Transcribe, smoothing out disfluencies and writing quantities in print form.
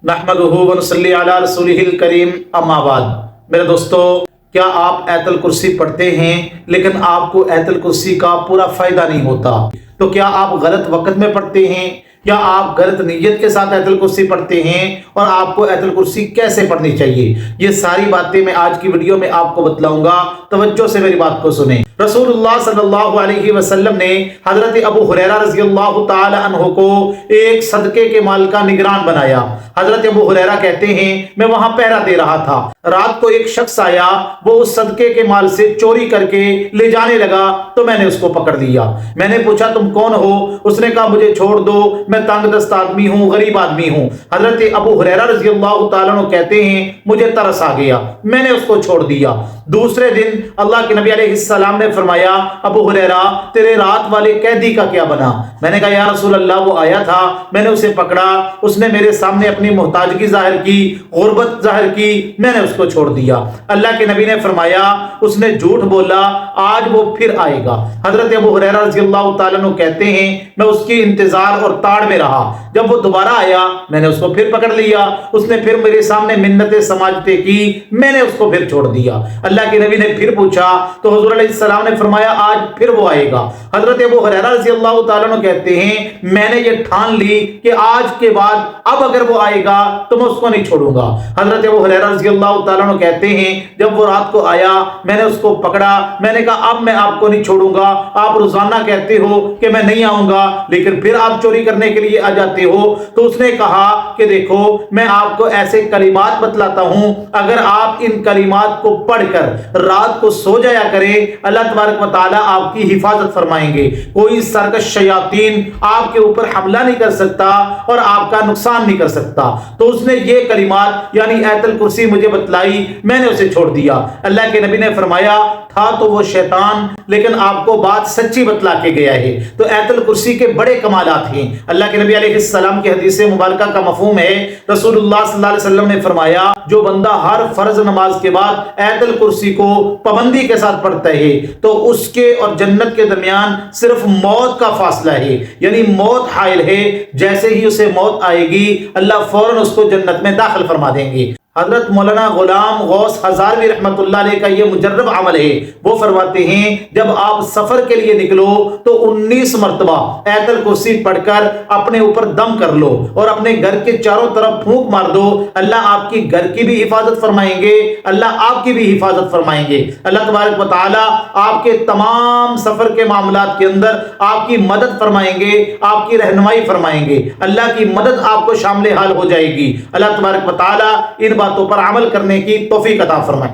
نحمدہ ونصلی علی رسولہ الکریم اما بعد۔ میرے دوستو، کیا آپ آیت الکرسی پڑھتے ہیں لیکن آپ کو آیت الکرسی کا پورا فائدہ نہیں ہوتا؟ تو کیا آپ غلط وقت میں پڑھتے ہیں یا آپ غلط نیت کے ساتھ آیت الکرسی پڑھتے ہیں؟ اور آپ کو آیت الکرسی کیسے پڑھنی چاہیے؟ یہ ساری باتیں میں آج کی ویڈیو میں آپ کو بتلاؤں گا، توجہ سے میری بات کو سنیں۔ رسول اللہ صلی اللہ علیہ وسلم نے حضرت ابو ہریرہ رضی اللہ تعالی عنہ کو ایک صدقے کے مال کا نگران بنایا۔ حضرت ابو ہریرہ کہتے ہیں میں وہاں پہرا دے رہا تھا، رات کو ایک شخص آیا، وہ اس صدقے کے مال سے چوری کر کے لے جانے لگا تو میں نے اس کو پکڑ لیا۔ میں نے پوچھا تم کون ہو؟ اس نے کہا مجھے چھوڑ دو، میں تنگ دست آدمی ہوں، غریب آدمی ہوں۔ حضرت ابو ہریرہ رضی اللہ تعالیٰ عنہ کہتے ہیں مجھے ترس آ گیا، میں نے اس کو چھوڑ دیا۔ دوسرے دن اللہ کے نبی علیہ السلام نے فرمایا ابو ہریرہ تیرے رات والے قیدی کا کیا بنا؟ میں نے کہا یا رسول اللہ وہ آیا تھا، میں نے اسے پکڑا، اس نے میرے سامنے اپنی محتاجگی ظاہر کی، غربت ظاہر کی، میں نے اس کو چھوڑ دیا۔ اللہ کے نبی نے فرمایا اس نے جھوٹ بولا، آج وہ پھر آئے گا۔ حضرت ابو ہریرہ رضی اللہ تعالیٰ عنہ کہتے ہیں میں اس کی انتظار اور تاڑ میں رہا، جب وہ دوبارہ آیا میں نے اس کو پھر پکڑ لیا، اس نے پھر میرے سامنے منتیں سماجتیں کی، میں نے اس کو پھر چھوڑ دیا۔ اللہ کے نبی نے پھر پوچھا تو حضور علیہ السلام نے فرمایا آج پھر وہ آئے گا۔ حضرت ابو ہریرہ رضی اللہ تعالیٰ عنہ کہتے ہیں میں نے یہ ٹھان لی کہ آج کے بعد اب اگر وہ آئے گا تو میں اس کو نہیں چھوڑوں گا۔ حضرت ابو ہریرہ رضی اللہ تعالیٰ عنہ کہتے ہیں جب وہ رات کو آیا میں نے اس کو پکڑا، میں نے کہا اب میں آپ کو نہیں چھوڑوں گا، آپ روزانہ کہتے ہو کہ میں نہیں آؤں گا لیکن پھر آپ چوری کرنے کے لیے آ جاتے ہو۔ تو اس نے کہا کہ دیکھو میں آپ کو ایسے کلمات بتلاتا ہوں، اگر آپ ان کلمات کو پڑھ کر رات کو سو جایا کریں اللہ تبارک و تعالی آپ کی حفاظت فرمائیں گے، کوئی سرکش شیاطین آپ کے اوپر حملہ نہیں کر سکتا اور آپ کا نقصان نہیں کر سکتا۔ تو اس نے یہ کلمات یعنی آیت الکرسی مجھے بتلائی، میں نے اسے چھوڑ دیا۔ اللہ کے نبی نے فرمایا تھا تو وہ شیطان لیکن آپ کو بات سچی بتلا کے گیا ہے۔ تو آیت الکرسی کے بڑے کمالات ہیں۔ اللہ کے نبی علیہ السلام کی حدیث مبارکہ کا مفہوم ہے، رسول اللہ صلی اللہ علیہ وسلم نے فرمایا جو بندہ ہر فرض نماز کے بعد آیت الکرسی کو پابندی کے ساتھ پڑھتا ہے تو اس کے اور جنت کے درمیان صرف موت کا فاصلہ ہے، یعنی موت حائل ہے، جیسے ہی اسے موت آئے گی اللہ فوراً اس کو جنت میں داخل فرما دیں گے۔ حضرت مولانا غلام غوث ہزاروی رحمۃ اللہ علیہ کا یہ مجرب عمل ہے، وہ فرماتے ہیں جب آپ سفر کے لیے نکلو تو 19 مرتبہ آیت الکرسی پڑھ کر اپنے اوپر دم کر لو اور اپنے گھر کے چاروں طرف پھونک مار دو، اللہ آپ کی گھر کی بھی حفاظت فرمائیں گے، اللہ آپ کی بھی حفاظت فرمائیں گے۔ اللہ تبارک و تعالی آپ کے تمام سفر کے معاملات کے اندر آپ کی مدد فرمائیں گے، آپ کی رہنمائی فرمائیں گے، اللہ کی مدد آپ کو شامل حال ہو جائے گی۔ اللہ تبارک و تعالی ان باتوں پر عمل کرنے کی توفیق عطا فرمائے۔